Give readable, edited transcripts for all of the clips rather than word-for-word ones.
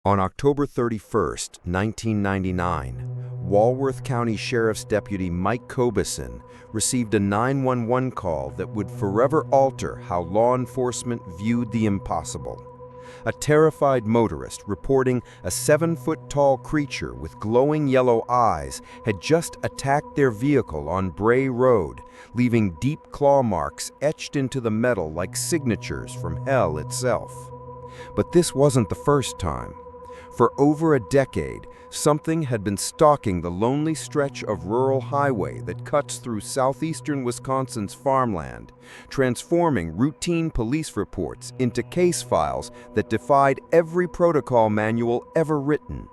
On October 31, 1999, Walworth County Sheriff's Deputy Mike Cobison received a 911 call that would forever alter how law enforcement viewed the impossible. A terrified motorist reporting a 7-foot-tall creature with glowing yellow eyes had just attacked their vehicle on Bray Road, leaving deep claw marks etched into the metal like signatures from hell itself. But this wasn't the first time. For over a decade, something had been stalking the lonely stretch of rural highway that cuts through southeastern Wisconsin's farmland, transforming routine police reports into case files that defied every protocol manual ever written.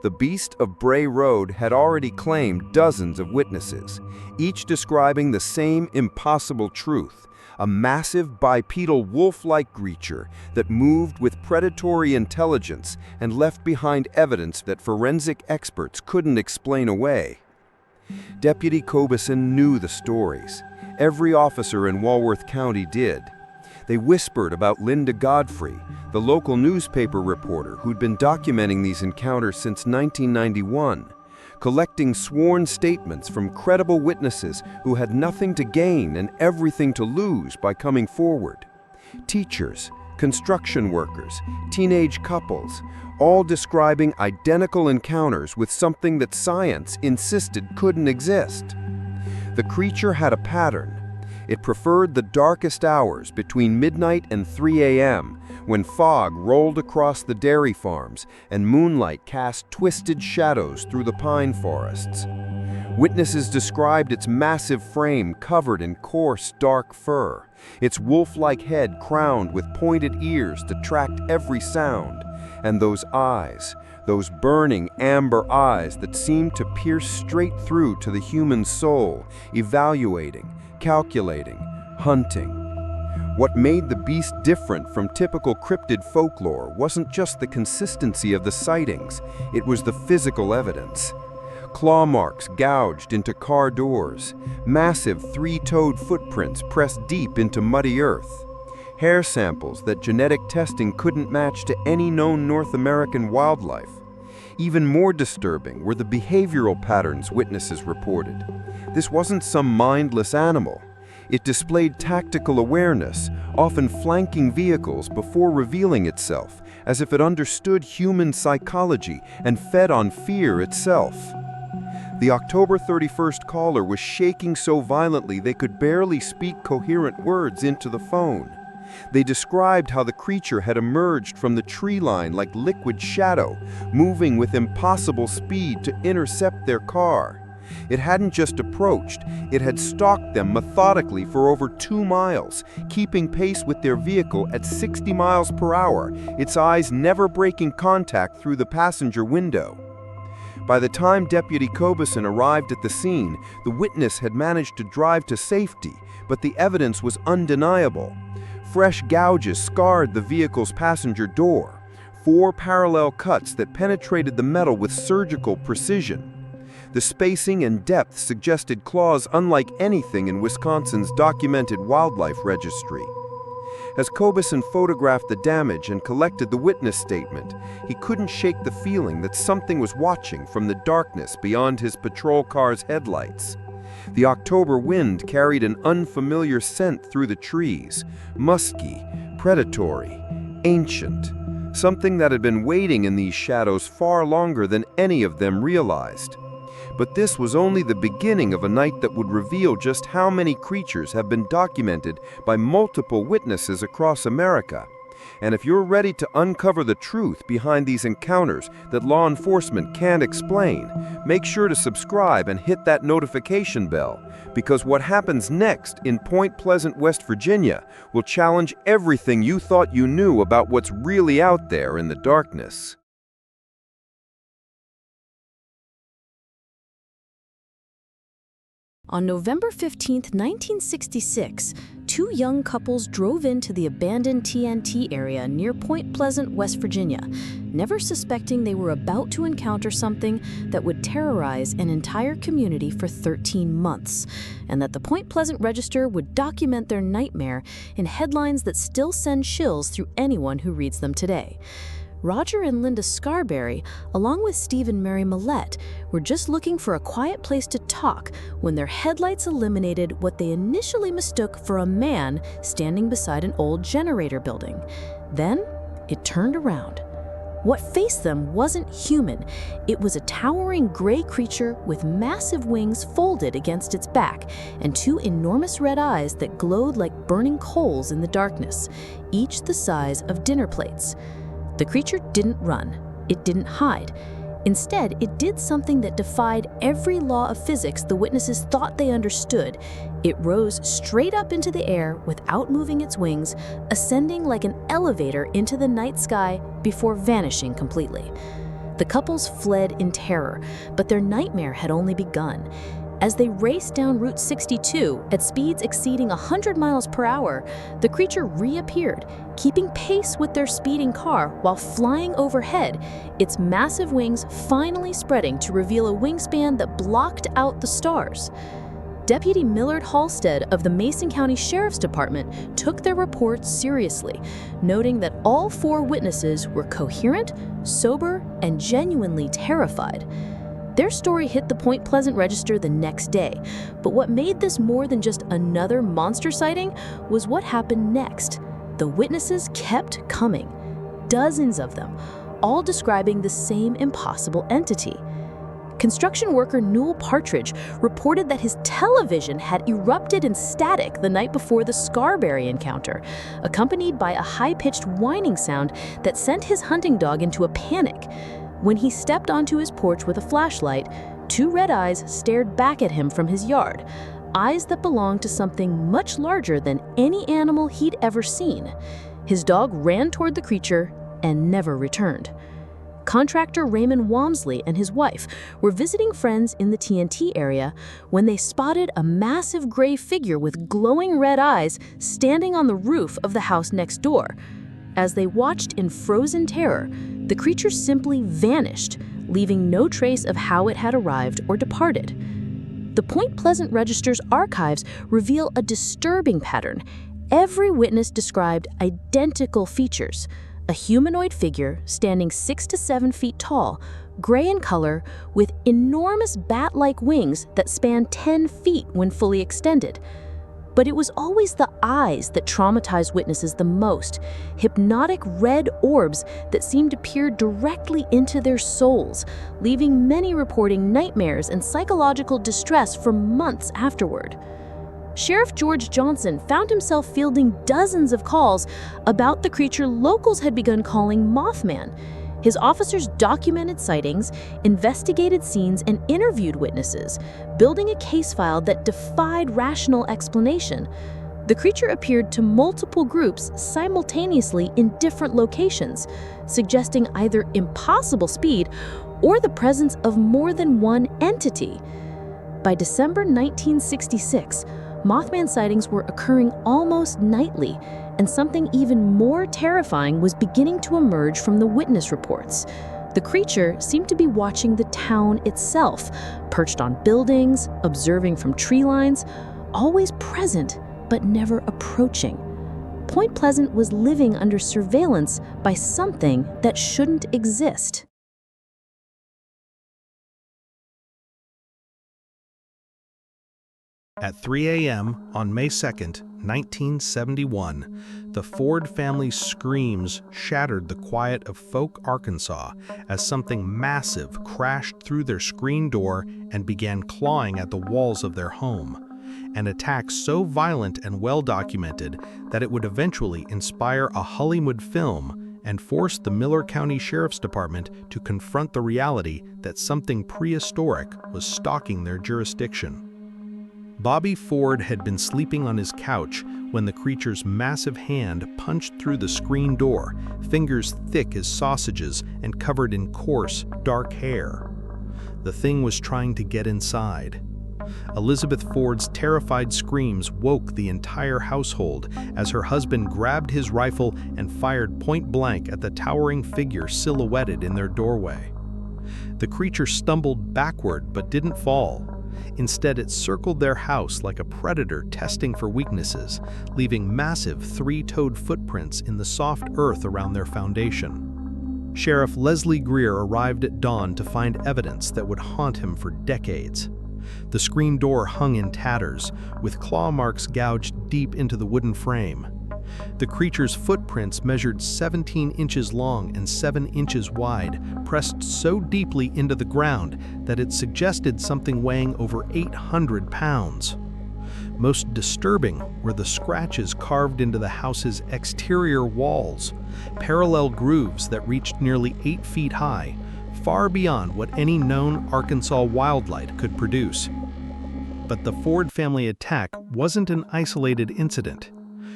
The Beast of Bray Road had already claimed dozens of witnesses, each describing the same impossible truth: a massive bipedal wolf-like creature that moved with predatory intelligence and left behind evidence that forensic experts couldn't explain away. Deputy Cobison knew the stories. Every officer in Walworth County did. They whispered about Linda Godfrey, the local newspaper reporter who'd been documenting these encounters since 1991. Collecting sworn statements from credible witnesses who had nothing to gain and everything to lose by coming forward. Teachers, construction workers, teenage couples, all describing identical encounters with something that science insisted couldn't exist. The creature had a pattern. It preferred the darkest hours between midnight and 3 a.m., when fog rolled across the dairy farms and moonlight cast twisted shadows through the pine forests. Witnesses described its massive frame covered in coarse, dark fur, its wolf-like head crowned with pointed ears that tracked every sound, and those eyes, those burning amber eyes that seemed to pierce straight through to the human soul, evaluating, calculating, hunting. What made the beast different from typical cryptid folklore wasn't just the consistency of the sightings, it was the physical evidence. Claw marks gouged into car doors, massive 3-toed footprints pressed deep into muddy earth, hair samples that genetic testing couldn't match to any known North American wildlife. Even more disturbing were the behavioral patterns witnesses reported. This wasn't some mindless animal. It displayed tactical awareness, often flanking vehicles before revealing itself, as if it understood human psychology and fed on fear itself. The October 31st caller was shaking so violently they could barely speak coherent words into the phone. They described how the creature had emerged from the tree line like liquid shadow, moving with impossible speed to intercept their car. It hadn't just approached, it had stalked them methodically for over 2 miles, keeping pace with their vehicle at 60 miles per hour, its eyes never breaking contact through the passenger window. By the time Deputy Cobison arrived at the scene, the witness had managed to drive to safety, but the evidence was undeniable. Fresh gouges scarred the vehicle's passenger door, 4 parallel cuts that penetrated the metal with surgical precision. The spacing and depth suggested claws unlike anything in Wisconsin's documented wildlife registry. As Cobison photographed the damage and collected the witness statement, he couldn't shake the feeling that something was watching from the darkness beyond his patrol car's headlights. The October wind carried an unfamiliar scent through the trees, musky, predatory, ancient, something that had been waiting in these shadows far longer than any of them realized. But this was only the beginning of a night that would reveal just how many creatures have been documented by multiple witnesses across America. And if you're ready to uncover the truth behind these encounters that law enforcement can't explain, make sure to subscribe and hit that notification bell, because what happens next in Point Pleasant, West Virginia will challenge everything you thought you knew about what's really out there in the darkness. On November 15, 1966, 2 young couples drove into the abandoned TNT area near Point Pleasant, West Virginia, never suspecting they were about to encounter something that would terrorize an entire community for 13 months, and that the Point Pleasant Register would document their nightmare in headlines that still send chills through anyone who reads them today. Roger and Linda Scarberry, along with Steve and Mary Millette, were just looking for a quiet place to talk when their headlights illuminated what they initially mistook for a man standing beside an old generator building. Then, it turned around. What faced them wasn't human. It was a towering gray creature with massive wings folded against its back and two enormous red eyes that glowed like burning coals in the darkness, each the size of dinner plates. The creature didn't run. It didn't hide. Instead, it did something that defied every law of physics the witnesses thought they understood. It rose straight up into the air without moving its wings, ascending like an elevator into the night sky before vanishing completely. The couples fled in terror, but their nightmare had only begun. As they raced down Route 62 at speeds exceeding 100 miles per hour, the creature reappeared, keeping pace with their speeding car while flying overhead, its massive wings finally spreading to reveal a wingspan that blocked out the stars. Deputy Millard Halstead of the Mason County Sheriff's Department took their reports seriously, noting that all four witnesses were coherent, sober, and genuinely terrified. Their story hit the Point Pleasant Register the next day, but what made this more than just another monster sighting was what happened next. The witnesses kept coming, dozens of them, all describing the same impossible entity. Construction worker Newell Partridge reported that his television had erupted in static the night before the Scarberry encounter, accompanied by a high-pitched whining sound that sent his hunting dog into a panic. When he stepped onto his porch with a flashlight, two red eyes stared back at him from his yard, eyes that belonged to something much larger than any animal he'd ever seen. His dog ran toward the creature and never returned. Contractor Raymond Walmsley and his wife were visiting friends in the TNT area when they spotted a massive gray figure with glowing red eyes standing on the roof of the house next door. As they watched in frozen terror, the creature simply vanished, leaving no trace of how it had arrived or departed. The Point Pleasant Register's archives reveal a disturbing pattern. Every witness described identical features: a humanoid figure standing 6 to 7 feet tall, gray in color, with enormous bat-like wings that span 10 feet when fully extended. But it was always the eyes that traumatized witnesses the most, hypnotic red orbs that seemed to peer directly into their souls, leaving many reporting nightmares and psychological distress for months afterward. Sheriff George Johnson found himself fielding dozens of calls about the creature locals had begun calling Mothman. His officers documented sightings, investigated scenes, and interviewed witnesses, building a case file that defied rational explanation. The creature appeared to multiple groups simultaneously in different locations, suggesting either impossible speed or the presence of more than one entity. By December 1966, Mothman sightings were occurring almost nightly, and something even more terrifying was beginning to emerge from the witness reports. The creature seemed to be watching the town itself, perched on buildings, observing from tree lines, always present but never approaching. Point Pleasant was living under surveillance by something that shouldn't exist. At 3 a.m. on May 2nd, 1971, the Ford family's screams shattered the quiet of Fouke, Arkansas, as something massive crashed through their screen door and began clawing at the walls of their home, an attack so violent and well-documented that it would eventually inspire a Hollywood film and force the Miller County Sheriff's Department to confront the reality that something prehistoric was stalking their jurisdiction. Bobby Ford had been sleeping on his couch when the creature's massive hand punched through the screen door, fingers thick as sausages and covered in coarse, dark hair. The thing was trying to get inside. Elizabeth Ford's terrified screams woke the entire household as her husband grabbed his rifle and fired point blank at the towering figure silhouetted in their doorway. The creature stumbled backward but didn't fall. Instead, it circled their house like a predator testing for weaknesses, leaving massive three-toed footprints in the soft earth around their foundation. Sheriff Leslie Greer arrived at dawn to find evidence that would haunt him for decades. The screen door hung in tatters, with claw marks gouged deep into the wooden frame. The creature's footprints measured 17 inches long and 7 inches wide, pressed so deeply into the ground that it suggested something weighing over 800 pounds. Most disturbing were the scratches carved into the house's exterior walls, parallel grooves that reached nearly 8 feet high, far beyond what any known Arkansas wildlight could produce. But the Ford family attack wasn't an isolated incident.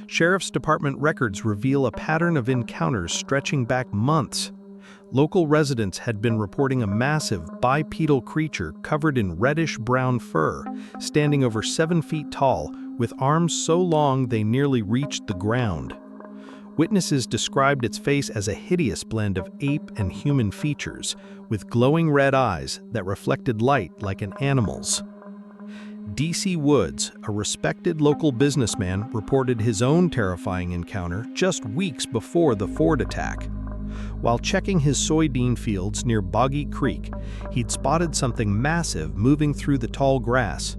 Sheriff's Department records reveal a pattern of encounters stretching back months. Local residents had been reporting a massive bipedal creature covered in reddish-brown fur, standing over 7 feet tall, with arms so long they nearly reached the ground. Witnesses described its face as a hideous blend of ape and human features, with glowing red eyes that reflected light like an animal's. D.C. Woods, a respected local businessman, reported his own terrifying encounter just weeks before the Ford attack. While checking his soybean fields near Boggy Creek, he'd spotted something massive moving through the tall grass.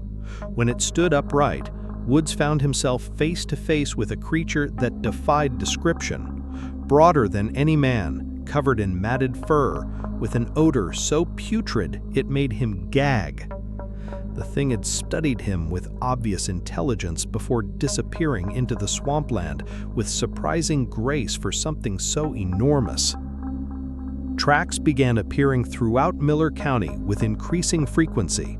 When it stood upright, Woods found himself face to face with a creature that defied description. Broader than any man, covered in matted fur, with an odor so putrid it made him gag. The thing had studied him with obvious intelligence before disappearing into the swampland with surprising grace for something so enormous. Tracks began appearing throughout Miller County with increasing frequency.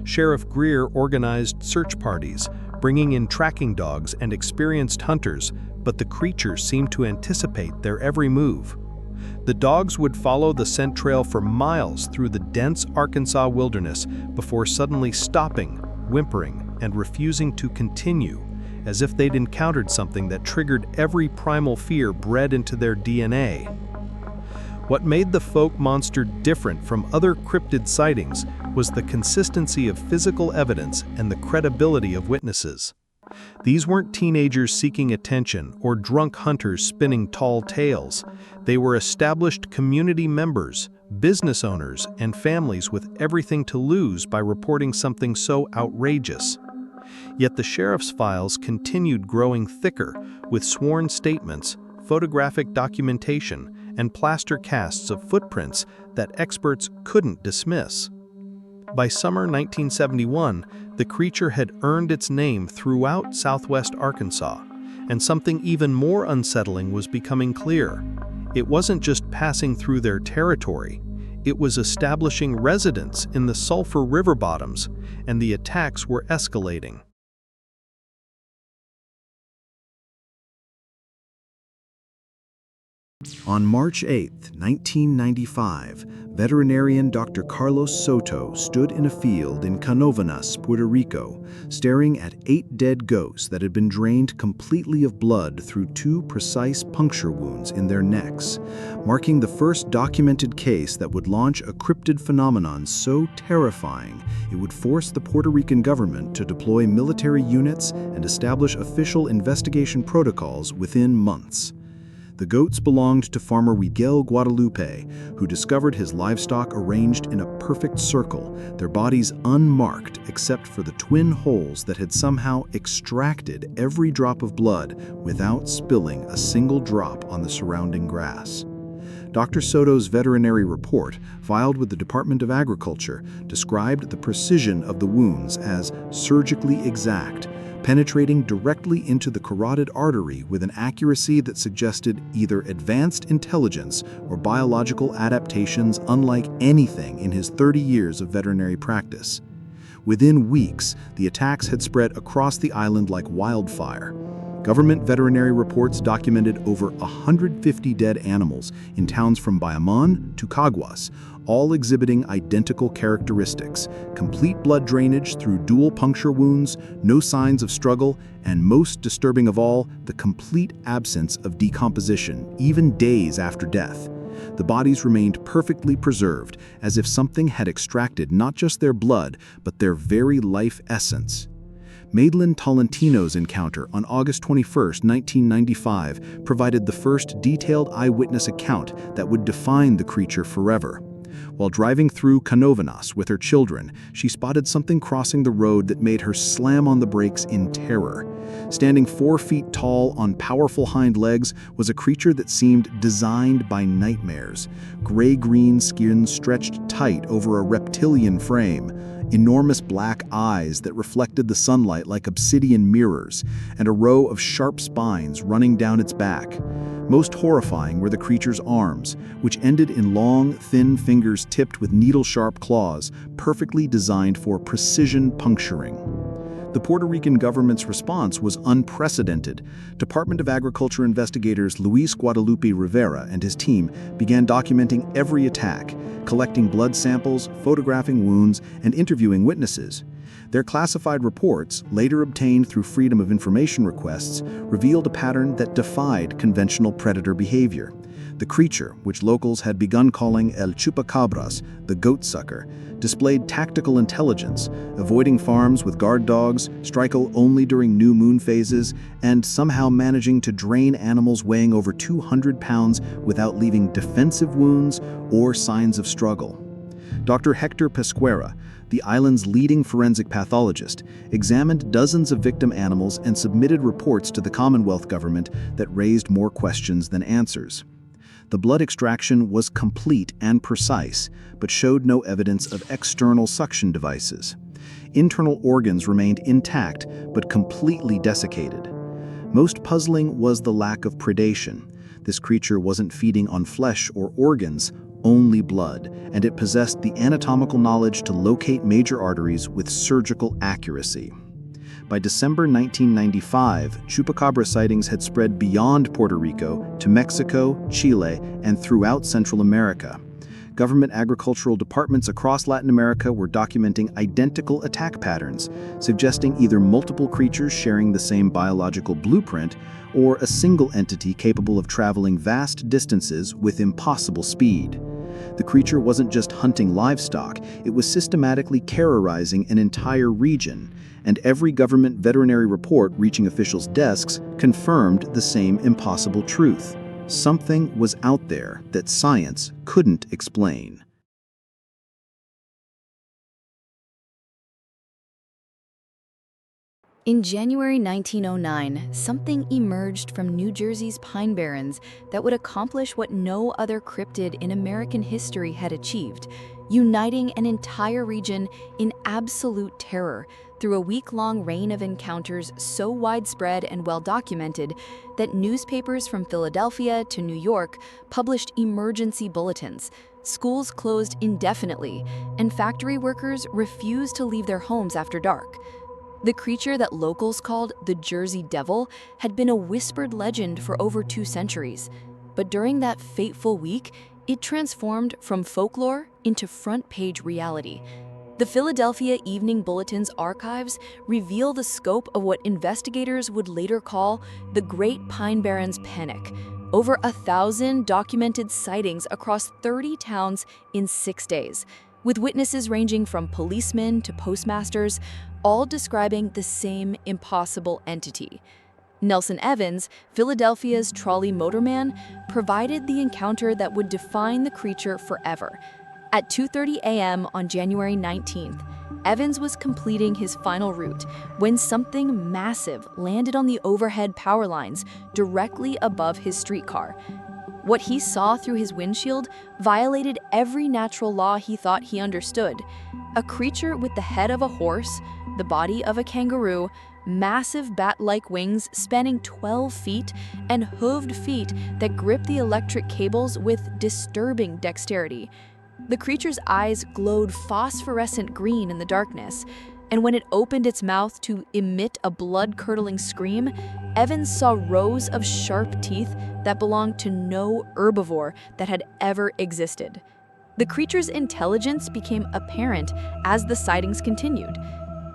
Sheriff Greer organized search parties, bringing in tracking dogs and experienced hunters, but the creature seemed to anticipate their every move. The dogs would follow the scent trail for miles through the dense Arkansas wilderness before suddenly stopping, whimpering, and refusing to continue, as if they'd encountered something that triggered every primal fear bred into their DNA. What made the Fouke Monster different from other cryptid sightings was the consistency of physical evidence and the credibility of witnesses. These weren't teenagers seeking attention or drunk hunters spinning tall tales. They were established community members, business owners, and families with everything to lose by reporting something so outrageous. Yet the sheriff's files continued growing thicker with sworn statements, photographic documentation, and plaster casts of footprints that experts couldn't dismiss. By summer 1971, the creature had earned its name throughout southwest Arkansas, and something even more unsettling was becoming clear. It wasn't just passing through their territory, it was establishing residence in the Sulphur River bottoms, and the attacks were escalating. On March 8, 1995, veterinarian Dr. Carlos Soto stood in a field in Canovanas, Puerto Rico, staring at 8 dead goats that had been drained completely of blood through 2 precise puncture wounds in their necks, marking the first documented case that would launch a cryptid phenomenon so terrifying it would force the Puerto Rican government to deploy military units and establish official investigation protocols within months. The goats belonged to farmer Miguel Guadalupe, who discovered his livestock arranged in a perfect circle, their bodies unmarked except for the twin holes that had somehow extracted every drop of blood without spilling a single drop on the surrounding grass. Dr. Soto's veterinary report, filed with the Department of Agriculture, described the precision of the wounds as surgically exact, penetrating directly into the carotid artery with an accuracy that suggested either advanced intelligence or biological adaptations unlike anything in his 30 years of veterinary practice. Within weeks, the attacks had spread across the island like wildfire. Government veterinary reports documented over 150 dead animals in towns from Bayamon to Caguas, all exhibiting identical characteristics: complete blood drainage through dual puncture wounds, no signs of struggle, and most disturbing of all, the complete absence of decomposition, even days after death. The bodies remained perfectly preserved, as if something had extracted not just their blood, but their very life essence. Madeline Tolentino's encounter on August 21, 1995, provided the first detailed eyewitness account that would define the creature forever. While driving through Canovanas with her children, she spotted something crossing the road that made her slam on the brakes in terror. Standing 4 feet tall on powerful hind legs was a creature that seemed designed by nightmares. Gray-green skin stretched tight over a reptilian frame, enormous black eyes that reflected the sunlight like obsidian mirrors, and a row of sharp spines running down its back. Most horrifying were the creature's arms, which ended in long, thin fingers tipped with needle-sharp claws, perfectly designed for precision puncturing. The Puerto Rican government's response was unprecedented. Department of Agriculture investigators Luis Guadalupe Rivera and his team began documenting every attack, collecting blood samples, photographing wounds, and interviewing witnesses. Their classified reports, later obtained through Freedom of Information requests, revealed a pattern that defied conventional predator behavior. The creature, which locals had begun calling El Chupacabras, the goat sucker, displayed tactical intelligence, avoiding farms with guard dogs, striking only during new moon phases, and somehow managing to drain animals weighing over 200 pounds without leaving defensive wounds or signs of struggle. Dr. Hector Pesquera, the island's leading forensic pathologist, examined dozens of victim animals and submitted reports to the Commonwealth government that raised more questions than answers. The blood extraction was complete and precise, but showed no evidence of external suction devices. Internal organs remained intact, but completely desiccated. Most puzzling was the lack of predation. This creature wasn't feeding on flesh or organs, only blood, and it possessed the anatomical knowledge to locate major arteries with surgical accuracy. By December 1995, Chupacabra sightings had spread beyond Puerto Rico to Mexico, Chile, and throughout Central America. Government agricultural departments across Latin America were documenting identical attack patterns, suggesting either multiple creatures sharing the same biological blueprint or a single entity capable of traveling vast distances with impossible speed. The creature wasn't just hunting livestock, it was systematically terrorizing an entire region, and every government veterinary report reaching officials' desks confirmed the same impossible truth. Something was out there that science couldn't explain. In January 1909, something emerged from New Jersey's Pine Barrens that would accomplish what no other cryptid in American history had achieved, uniting an entire region in absolute terror through a week-long reign of encounters so widespread and well-documented that newspapers from Philadelphia to New York published emergency bulletins. Schools closed indefinitely, and factory workers refused to leave their homes after dark. The creature that locals called the Jersey Devil had been a whispered legend for over 2 centuries. But during that fateful week, it transformed from folklore into front-page reality. The Philadelphia Evening Bulletin's archives reveal the scope of what investigators would later call the Great Pine Barrens Panic. Over 1,000 documented sightings across 30 towns in 6 days, with witnesses ranging from policemen to postmasters, all describing the same impossible entity. Nelson Evans, Philadelphia's trolley motorman, provided the encounter that would define the creature forever. At 2:30 a.m. on January 19th, Evans was completing his final route when something massive landed on the overhead power lines directly above his streetcar. What he saw through his windshield violated every natural law he thought he understood. A creature with the head of a horse, the body of a kangaroo, massive bat-like wings spanning 12 feet, and hooved feet that gripped the electric cables with disturbing dexterity. The creature's eyes glowed phosphorescent green in the darkness, and when it opened its mouth to emit a blood-curdling scream, Evans saw rows of sharp teeth that belonged to no herbivore that had ever existed. The creature's intelligence became apparent as the sightings continued.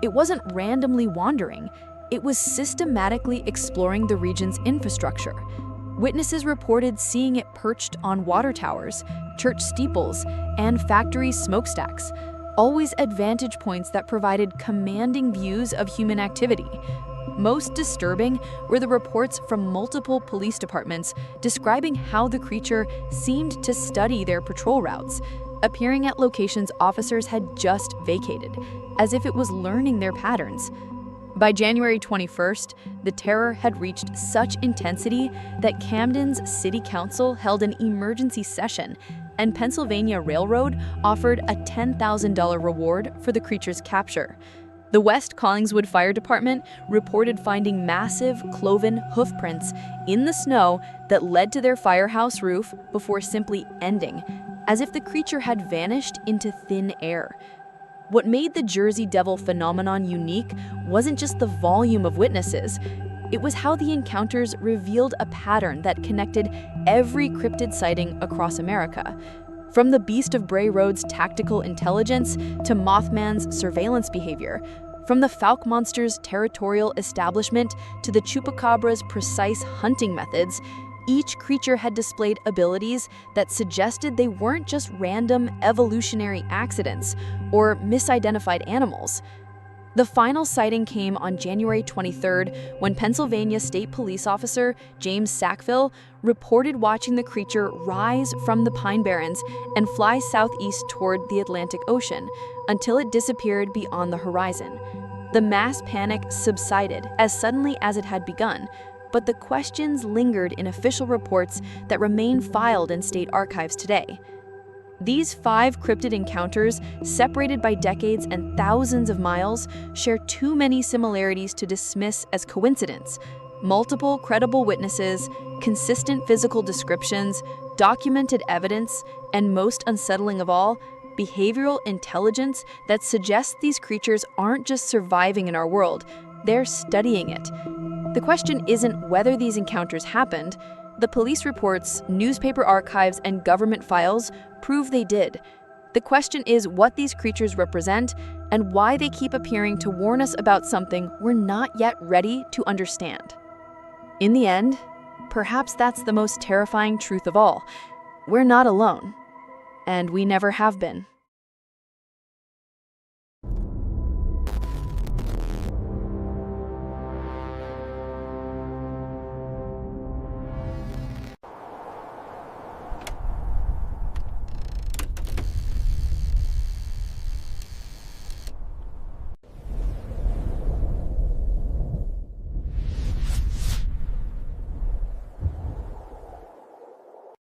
It wasn't randomly wandering, it was systematically exploring the region's infrastructure. Witnesses reported seeing it perched on water towers, church steeples, and factory smokestacks. always at vantage points that provided commanding views of human activity. Most disturbing were the reports from multiple police departments describing how the creature seemed to study their patrol routes, appearing at locations officers had just vacated, as if it was learning their patterns. By January 21st, the terror had reached such intensity that Camden's City Council held an emergency session, and Pennsylvania Railroad offered a $10,000 reward for the creature's capture. The West Collingswood Fire Department reported finding massive cloven hoof prints in the snow that led to their firehouse roof before simply ending, as if the creature had vanished into thin air. What made the Jersey Devil phenomenon unique wasn't just the volume of witnesses. It was how the encounters revealed a pattern that connected every cryptid sighting across America. From the Beast of Bray Road's tactical intelligence to Mothman's surveillance behavior, from the Fouke Monster's territorial establishment to the Chupacabra's precise hunting methods, each creature had displayed abilities that suggested they weren't just random evolutionary accidents or misidentified animals. The final sighting came on January 23rd when Pennsylvania State Police Officer James Sackville reported watching the creature rise from the Pine Barrens and fly southeast toward the Atlantic Ocean until it disappeared beyond the horizon. The mass panic subsided as suddenly as it had begun, but the questions lingered in official reports that remain filed in state archives today. These 5 cryptid encounters, separated by decades and thousands of miles, share too many similarities to dismiss as coincidence. Multiple credible witnesses, consistent physical descriptions, documented evidence, and most unsettling of all, behavioral intelligence that suggests these creatures aren't just surviving in our world, they're studying it. The question isn't whether these encounters happened. The police reports, newspaper archives, and government files prove they did. The question is what these creatures represent and why they keep appearing to warn us about something we're not yet ready to understand. In the end, perhaps that's the most terrifying truth of all. We're not alone, and we never have been.